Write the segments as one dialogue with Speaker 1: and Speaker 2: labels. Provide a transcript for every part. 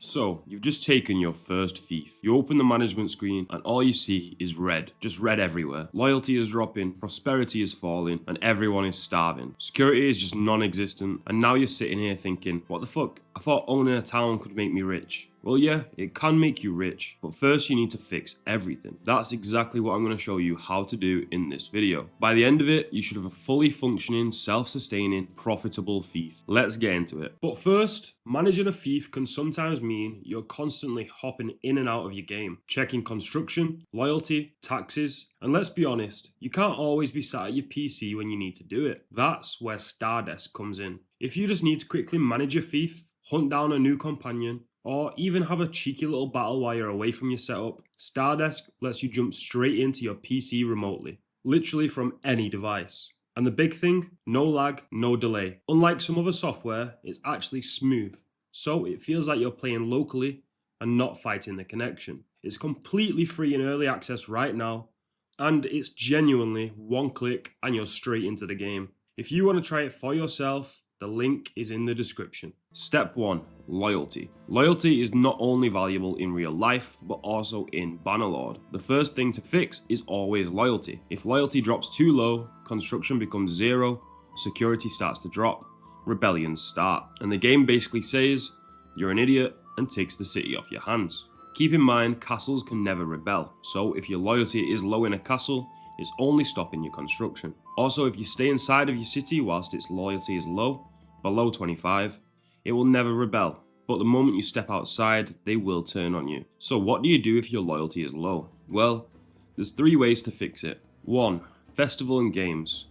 Speaker 1: So, you've just taken your first fief. You open the management screen and all you see is red. Just red everywhere. Loyalty is dropping, prosperity is falling, and everyone is starving. Security is just non-existent, and now you're sitting here thinking, what the fuck? I thought owning a town could make me rich. Well yeah, it can make you rich, but first you need to fix everything. That's exactly what I'm going to show you how to do in this video. By the end of it, you should have a fully functioning, self-sustaining, profitable fief. Let's get into it. But first, managing a fief can sometimes mean you're constantly hopping in and out of your game, checking construction, loyalty, taxes, and let's be honest, you can't always be sat at your PC when you need to do it. That's where Stardesk comes in. If you just need to quickly manage your fief, hunt down a new companion, or even have a cheeky little battle while you're away from your setup, Stardesk lets you jump straight into your PC remotely, literally from any device. And the big thing, no lag, no delay. Unlike some other software, it's actually smooth, so it feels like you're playing locally and not fighting the connection. It's completely free in early access right now, and it's genuinely one click and you're straight into the game. If you want to try it for yourself, the link is in the description. Step 1. Loyalty. Loyalty is not only valuable in real life, but also in Bannerlord. The first thing to fix is always loyalty. If loyalty drops too low, construction becomes 0, security starts to drop, rebellions start, and the game basically says, you're an idiot, and takes the city off your hands. Keep in mind, castles can never rebel, so if your loyalty is low in a castle, it's only stopping your construction. Also, if you stay inside of your city whilst its loyalty is low, below 25, it will never rebel, but the moment you step outside, they will turn on you. So what do you do if your loyalty is low? Well, there's 3 ways to fix it. 1. Festival and games.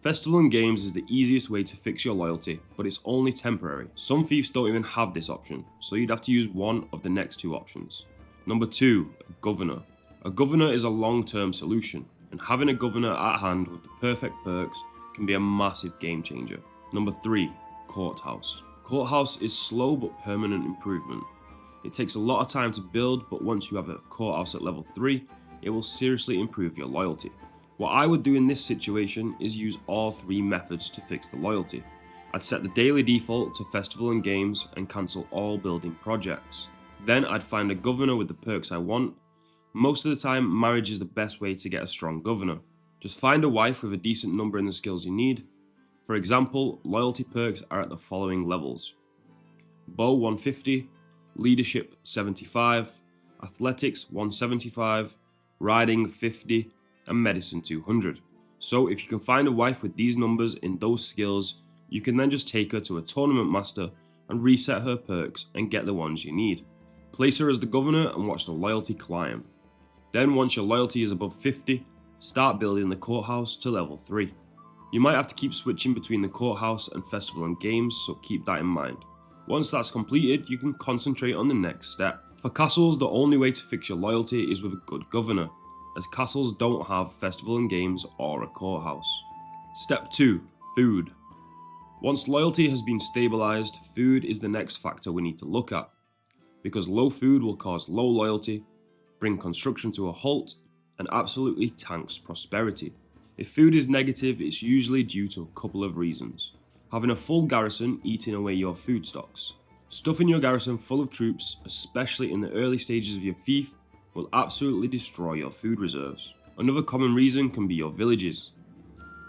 Speaker 1: Festival and games is the easiest way to fix your loyalty, but it's only temporary. Some fiefs don't even have this option, so you'd have to use one of the next 2 options. Number 2, governor. A governor is a long-term solution, and having a governor at hand with the perfect perks can be a massive game changer. Number 3, courthouse. Courthouse is slow but permanent improvement. It takes a lot of time to build, but once you have a courthouse at level 3, it will seriously improve your loyalty. What I would do in this situation is use all 3 methods to fix the loyalty. I'd set the daily default to festival and games and cancel all building projects. Then I'd find a governor with the perks I want. Most of the time, marriage is the best way to get a strong governor. Just find a wife with a decent number in the skills you need. For example, loyalty perks are at the following levels: Bow 150, Leadership 75, Athletics 175, Riding 50, and Medicine 200. So if you can find a wife with these numbers in those skills, you can then just take her to a tournament master and reset her perks and get the ones you need. Place her as the governor and watch the loyalty climb. Then once your loyalty is above 50, start building the courthouse to level 3. You might have to keep switching between the courthouse and festival and games, so keep that in mind. Once that's completed, you can concentrate on the next step. For castles, the only way to fix your loyalty is with a good governor, as castles don't have festival and games or a courthouse. Step 2. Food. Once loyalty has been stabilized, food is the next factor we need to look at, because low food will cause low loyalty, bring construction to a halt, and absolutely tanks prosperity. If food is negative, it's usually due to a couple of reasons. Having a full garrison eating away your food stocks. Stuffing your garrison full of troops, especially in the early stages of your fief, will absolutely destroy your food reserves. Another common reason can be your villages.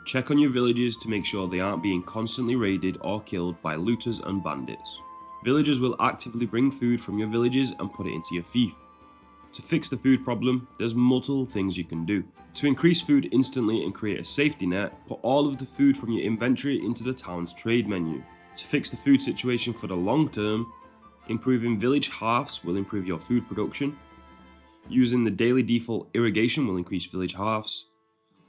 Speaker 1: Check on your villages to make sure they aren't being constantly raided or killed by looters and bandits. Villagers will actively bring food from your villages and put it into your fief. To fix the food problem, there's multiple things you can do. To increase food instantly and create a safety net, put all of the food from your inventory into the town's trade menu. To fix the food situation for the long term, improving village halves will improve your food production. Using the daily default irrigation will increase village halves.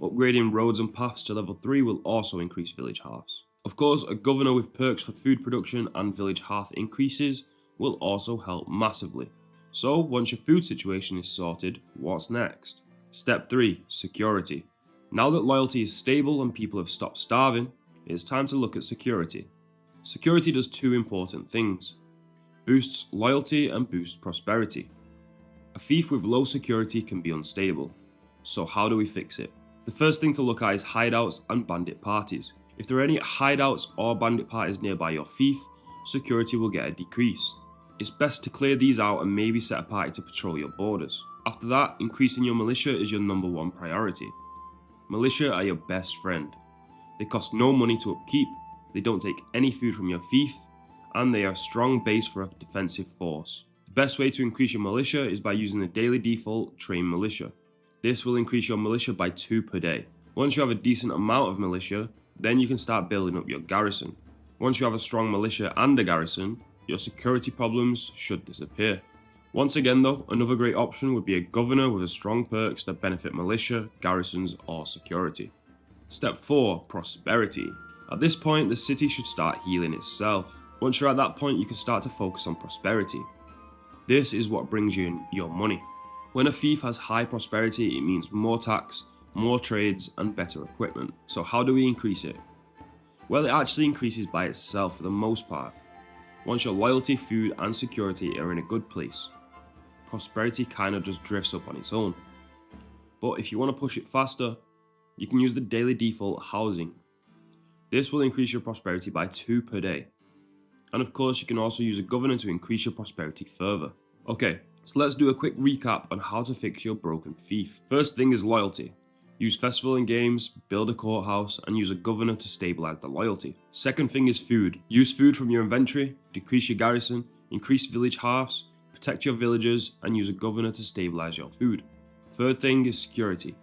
Speaker 1: Upgrading roads and paths to level 3 will also increase village halves. Of course, a governor with perks for food production and village hearth increases will also help massively. So once your food situation is sorted, what's next? Step 3. Security. Now that loyalty is stable and people have stopped starving, it is time to look at security. Security does 2 important things: boosts loyalty and boosts prosperity. A fief with low security can be unstable, so how do we fix it? The first thing to look at is hideouts and bandit parties. If there are any hideouts or bandit parties nearby your fief, security will get a decrease. It's best to clear these out and maybe set a party to patrol your borders. After that, increasing your militia is your number one priority. Militia are your best friend. They cost no money to upkeep, they don't take any food from your fief, and they are a strong base for a defensive force. The best way to increase your militia is by using the daily default train militia. This will increase your militia by 2 per day. Once you have a decent amount of militia, then you can start building up your garrison. Once you have a strong militia and a garrison, your security problems should disappear. Once again though, another great option would be a governor with strong perks that benefit militia, garrisons, or security. Step 4. Prosperity. At this point, the city should start healing itself. Once you're at that point, you can start to focus on prosperity. This is what brings you in your money. When a fief has high prosperity, it means more tax, more trades, and better equipment. So how do we increase it? Well, it actually increases by itself for the most part. Once your loyalty, food, and security are in a good place, prosperity kind of just drifts up on its own. But if you want to push it faster, you can use the daily default housing. This will increase your prosperity by 2 per day. And of course, you can also use a governor to increase your prosperity further. Okay, so let's do a quick recap on how to fix your broken fief. First thing is loyalty. Use festival and games, build a courthouse, and use a governor to stabilize the loyalty. Second thing is food. Use food from your inventory, decrease your garrison, increase village halves, protect your villagers, and use a governor to stabilize your food. Third thing is security.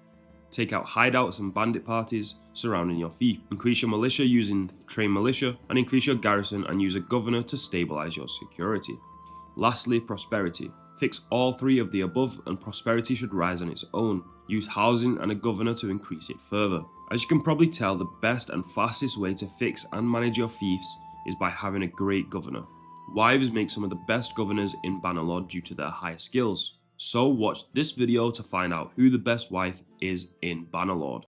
Speaker 1: Take out hideouts and bandit parties surrounding your fief. Increase your militia using train militia, and increase your garrison and use a governor to stabilize your security. Lastly, prosperity. Fix all 3 of the above and prosperity should rise on its own. Use housing and a governor to increase it further. As you can probably tell, the best and fastest way to fix and manage your fiefs is by having a great governor. Wives make some of the best governors in Bannerlord due to their high skills. So watch this video to find out who the best wife is in Bannerlord.